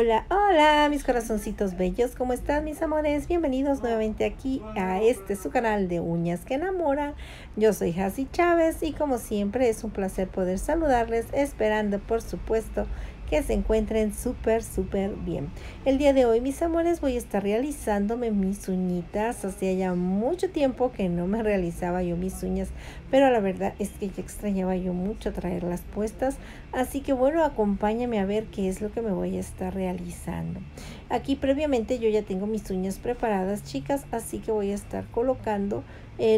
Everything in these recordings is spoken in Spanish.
Hola, hola, mis corazoncitos bellos, ¿cómo están mis amores? Bienvenidos nuevamente aquí a su canal de Uñas que Enamoran. Yo soy Hazy Chávez y como siempre es un placer poder saludarles, esperando por supuesto que se encuentren súper bien. El día de hoy, mis amores, voy a estar realizándome mis uñitas. Hacía ya mucho tiempo que no me realizaba yo mis uñas, pero la verdad es que ya extrañaba yo mucho traerlas puestas. Así que bueno, acompáñame a ver qué es lo que me voy a estar realizando. Aquí previamente yo ya tengo mis uñas preparadas, chicas, así que voy a estar colocando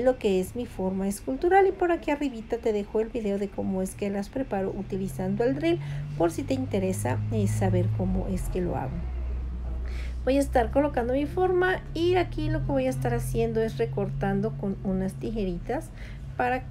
lo que es mi forma escultural, y por aquí arribita te dejo el video de cómo es que las preparo utilizando el drill, por si te interesa saber cómo es que lo hago. Voy a estar colocando mi forma y aquí lo que voy a estar haciendo es recortando con unas tijeritas para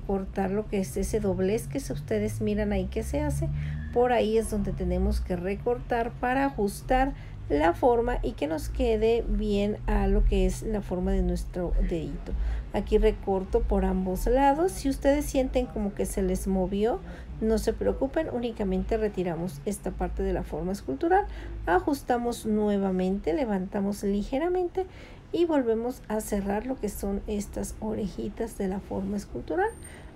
cortar lo que es ese doblez que ustedes miran ahí que se hace. Por ahí es donde tenemos que recortar para ajustar la forma y que nos quede bien a lo que es la forma de nuestro dedito. Aquí recorto por ambos lados. Si ustedes sienten como que se les movió, no se preocupen, únicamente retiramos esta parte de la forma escultural, ajustamos nuevamente, levantamos ligeramente y volvemos a cerrar lo que son estas orejitas de la forma escultural.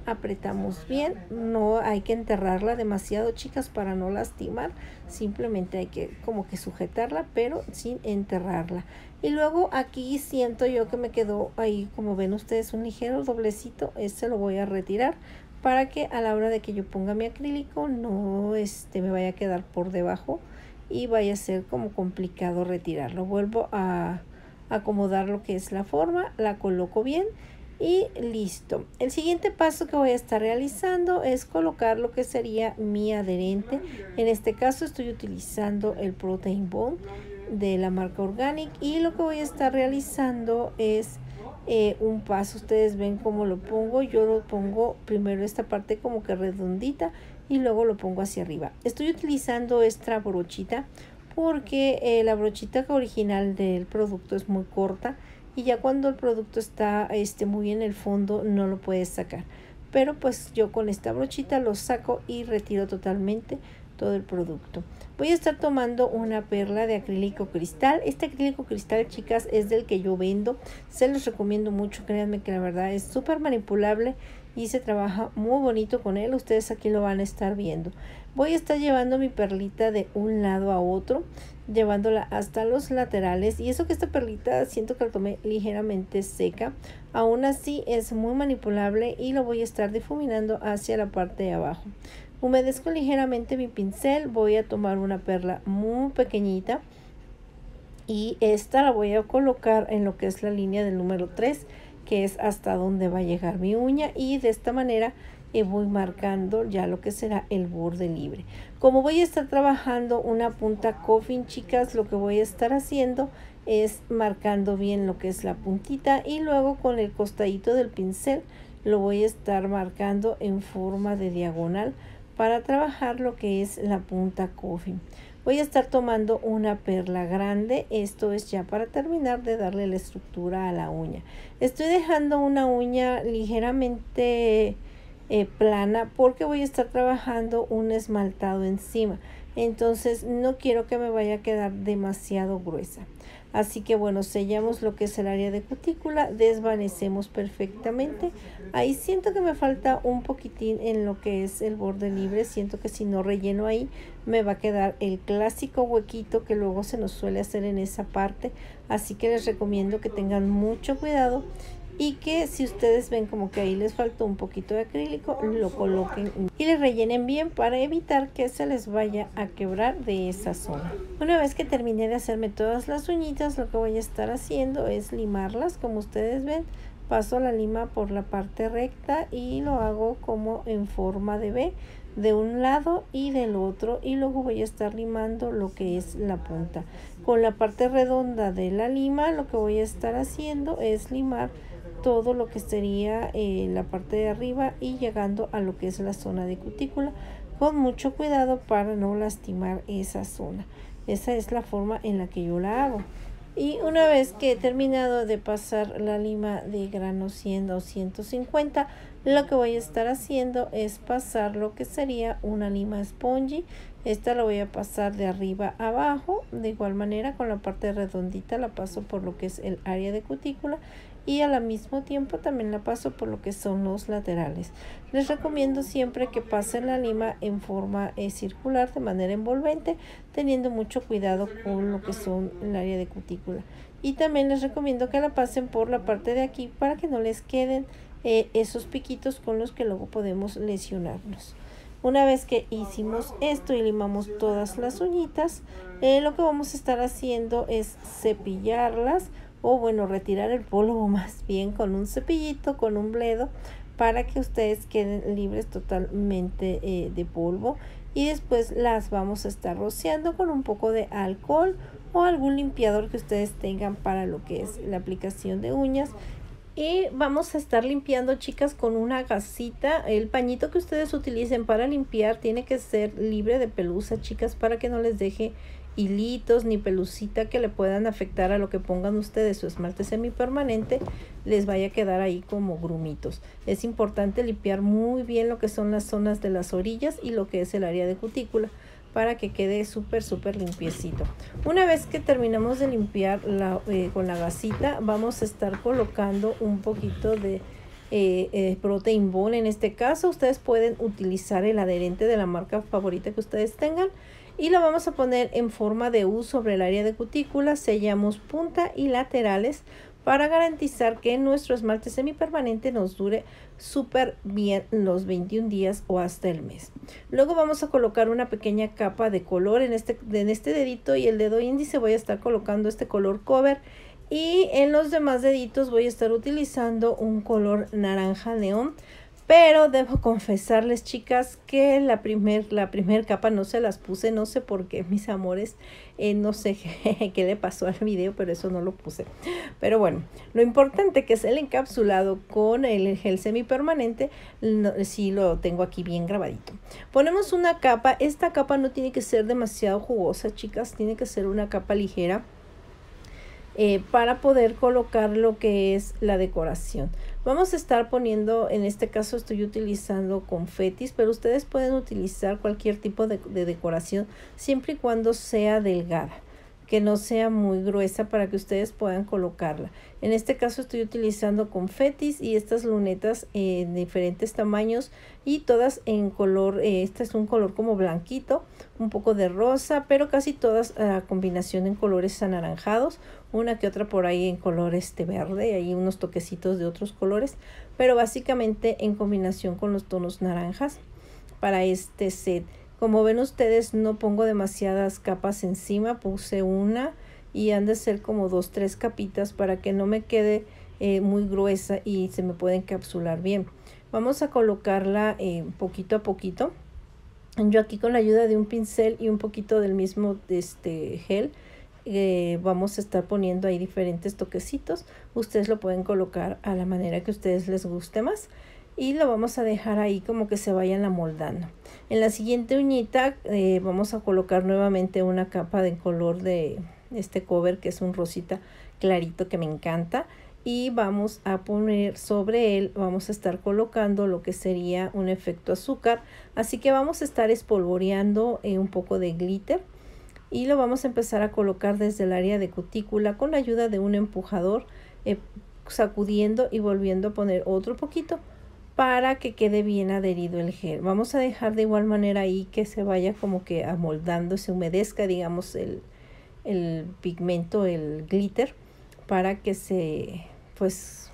Apretamos bien, no hay que enterrarla demasiado, chicas, para no lastimar, simplemente hay que como que sujetarla pero sin enterrarla. Y luego aquí siento yo que me quedó ahí, como ven ustedes, un ligero doblecito. Este lo voy a retirar para que a la hora de que yo ponga mi acrílico no me vaya a quedar por debajo y vaya a ser como complicado retirarlo. Vuelvo a acomodar lo que es la forma, la coloco bien y listo. El siguiente paso que voy a estar realizando es colocar lo que sería mi adherente. En este caso estoy utilizando el Protein Bond de la marca Organic, y lo que voy a estar realizando es un paso. Ustedes ven cómo lo pongo. Yo lo pongo primero esta parte como que redondita y luego lo pongo hacia arriba. Estoy utilizando esta brochita porque la brochita original del producto es muy corta y ya cuando el producto está muy en el fondo no lo puedes sacar, pero pues yo con esta brochita lo saco y retiro totalmente todo el producto. Voy a estar tomando una perla de acrílico cristal. Este acrílico cristal, chicas, es del que yo vendo, se los recomiendo mucho, créanme que la verdad es súper manipulable y se trabaja muy bonito con él. Ustedes aquí lo van a estar viendo. Voy a estar llevando mi perlita de un lado a otro, llevándola hasta los laterales, y eso que esta perlita siento que la tomé ligeramente seca, aún así es muy manipulable y lo voy a estar difuminando hacia la parte de abajo. Humedezco ligeramente mi pincel, voy a tomar una perla muy pequeñita y esta la voy a colocar en lo que es la línea del número 3, que es hasta donde va a llegar mi uña, y de esta manera voy marcando ya lo que será el borde libre. Como voy a estar trabajando una punta coffin, chicas, lo que voy a estar haciendo es marcando bien lo que es la puntita y luego con el costadito del pincel lo voy a estar marcando en forma de diagonal para trabajar lo que es la punta coffin. Voy a estar tomando una perla grande. Esto es ya para terminar de darle la estructura a la uña. Estoy dejando una uña ligeramente plana porque voy a estar trabajando un esmaltado encima, entonces no quiero que me vaya a quedar demasiado gruesa. Así que bueno, sellamos lo que es el área de cutícula, desvanecemos perfectamente. Ahí siento que me falta un poquitín en lo que es el borde libre, siento que si no relleno ahí me va a quedar el clásico huequito que luego se nos suele hacer en esa parte. Así que les recomiendo que tengan mucho cuidado y que si ustedes ven como que ahí les faltó un poquito de acrílico, lo coloquen y le rellenen bien para evitar que se les vaya a quebrar de esa zona. Una vez que terminé de hacerme todas las uñitas, lo que voy a estar haciendo es limarlas. Como ustedes ven, paso la lima por la parte recta y lo hago como en forma de V de un lado y del otro, y luego voy a estar limando lo que es la punta. Con la parte redonda de la lima lo que voy a estar haciendo es limar todo lo que sería la parte de arriba y llegando a lo que es la zona de cutícula, con mucho cuidado para no lastimar esa zona. Esa es la forma en la que yo la hago. Y una vez que he terminado de pasar la lima de grano 100 o 150, Lo que voy a estar haciendo es pasar lo que sería una lima spongy. Esta la voy a pasar de arriba a abajo. De igual manera, con la parte redondita la paso por lo que es el área de cutícula y al mismo tiempo también la paso por lo que son los laterales. Les recomiendo siempre que pasen la lima en forma circular, de manera envolvente, teniendo mucho cuidado con lo que son el área de cutícula. Y también les recomiendo que la pasen por la parte de aquí para que no les queden esos piquitos con los que luego podemos lesionarnos. Una vez que hicimos esto y limamos todas las uñitas, lo que vamos a estar haciendo es cepillarlas, o bueno, retirar el polvo más bien con un cepillito, con un bledo, para que ustedes queden libres totalmente de polvo. Y después las vamos a estar rociando con un poco de alcohol o algún limpiador que ustedes tengan para lo que es la aplicación de uñas. Y vamos a estar limpiando, chicas, con una gasita. El pañito que ustedes utilicen para limpiar tiene que ser libre de pelusa, chicas, para que no les deje hilitos ni pelucita que le puedan afectar a lo que pongan ustedes su esmalte semipermanente, les vaya a quedar ahí como grumitos. Es importante limpiar muy bien lo que son las zonas de las orillas y lo que es el área de cutícula, para que quede súper limpiecito. Una vez que terminamos de limpiar con la gasita, vamos a estar colocando un poquito de Protein Bond. En este caso ustedes pueden utilizar el adherente de la marca favorita que ustedes tengan, y lo vamos a poner en forma de U sobre el área de cutícula. Sellamos punta y laterales para garantizar que nuestro esmalte semipermanente nos dure súper bien los 21 días o hasta el mes. Luego vamos a colocar una pequeña capa de color en este dedito y el dedo índice. Voy a estar colocando este color cover, y en los demás deditos voy a estar utilizando un color naranja neón. Pero debo confesarles, chicas, que la primer capa no se las puse, no sé por qué, mis amores, no sé qué le pasó al video, pero eso no lo puse. Pero bueno, lo importante que es el encapsulado con el gel semipermanente, sí lo tengo aquí bien grabadito. Ponemos una capa. Esta capa no tiene que ser demasiado jugosa, chicas, tiene que ser una capa ligera, para poder colocar lo que es la decoración. Vamos a estar poniendo, en este caso estoy utilizando confetis, pero ustedes pueden utilizar cualquier tipo de decoración, siempre y cuando sea delgada, que no sea muy gruesa, para que ustedes puedan colocarla. En este caso estoy utilizando confetis y estas lunetas en diferentes tamaños y todas en color, este es un color como blanquito, un poco de rosa, pero casi todas a combinación en colores anaranjados, una que otra por ahí en color verde, hay unos toquecitos de otros colores, pero básicamente en combinación con los tonos naranjas para este set. Como ven ustedes, no pongo demasiadas capas encima, puse una y han de ser como 2-3 capitas para que no me quede muy gruesa y se me puede encapsular bien. Vamos a colocarla poquito a poquito. Yo aquí con la ayuda de un pincel y un poquito del mismo gel, vamos a estar poniendo ahí diferentes toquecitos. Ustedes lo pueden colocar a la manera que a ustedes les guste más. Y lo vamos a dejar ahí como que se vayan amoldando. En la siguiente uñita vamos a colocar nuevamente una capa de color de este cover, que es un rosita clarito que me encanta. Y vamos a poner sobre él, vamos a estar colocando lo que sería un efecto azúcar. Así que vamos a estar espolvoreando un poco de glitter. Y lo vamos a empezar a colocar desde el área de cutícula con la ayuda de un empujador, sacudiendo y volviendo a poner otro poquito, para que quede bien adherido el gel. Vamos a dejar de igual manera ahí que se vaya como que amoldando, se humedezca, digamos, el pigmento, el glitter, para que se, pues,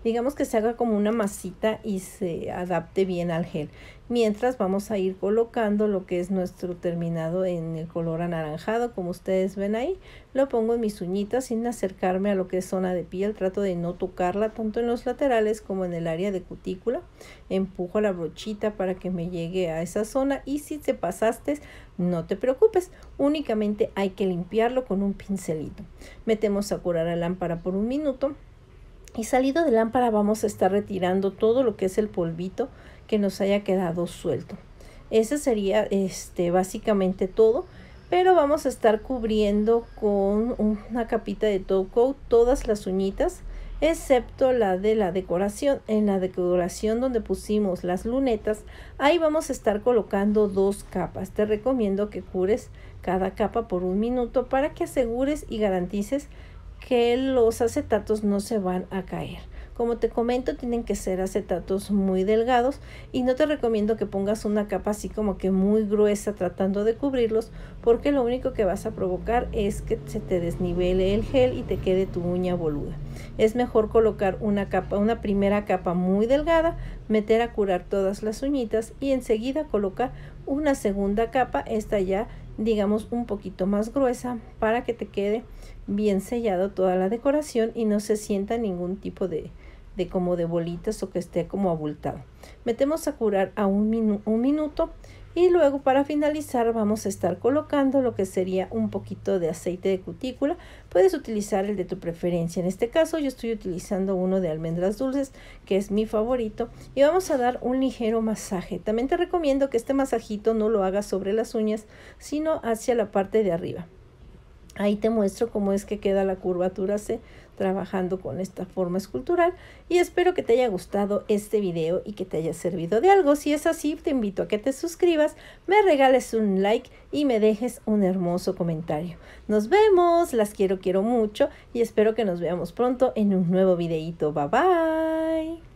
digamos que se haga como una masita y se adapte bien al gel. Mientras vamos a ir colocando lo que es nuestro terminado en el color anaranjado. Como ustedes ven ahí, lo pongo en mis uñitas sin acercarme a lo que es zona de piel. Trato de no tocarla tanto en los laterales como en el área de cutícula. Empujo la brochita para que me llegue a esa zona, y si te pasaste, no te preocupes, únicamente hay que limpiarlo con un pincelito. Metemos a curar la lámpara por 1 minuto. Y salido de lámpara vamos a estar retirando todo lo que es el polvito que nos haya quedado suelto. Ese sería básicamente todo, pero vamos a estar cubriendo con una capita de top coat todas las uñitas. excepto la de la decoración. En la decoración donde pusimos las lunetas, ahí vamos a estar colocando 2 capas. Te recomiendo que cures cada capa por 1 minuto para que asegures y garantices que los acetatos no se van a caer. Como te comento, tienen que ser acetatos muy delgados y no te recomiendo que pongas una capa así como que muy gruesa tratando de cubrirlos, porque lo único que vas a provocar es que se te desnivele el gel y te quede tu uña boluda. Es mejor colocar una primera capa muy delgada, meter a curar todas las uñitas y enseguida colocar una segunda capa, esta ya digamos un poquito más gruesa, para que te quede bien sellado toda la decoración y no se sienta ningún tipo de como de bolitas o que esté como abultado. Metemos a curar a un minuto y luego para finalizar vamos a estar colocando lo que sería un poquito de aceite de cutícula. Puedes utilizar el de tu preferencia. En este caso yo estoy utilizando uno de almendras dulces, que es mi favorito, y vamos a dar un ligero masaje. También te recomiendo que este masajito no lo hagas sobre las uñas, sino hacia la parte de arriba. Ahí te muestro cómo es que queda la curvatura C trabajando con esta forma escultural, y espero que te haya gustado este video y que te haya servido de algo. Si es así, te invito a que te suscribas, me regales un like y me dejes un hermoso comentario. Nos vemos, las quiero mucho y espero que nos veamos pronto en un nuevo videito. Bye bye.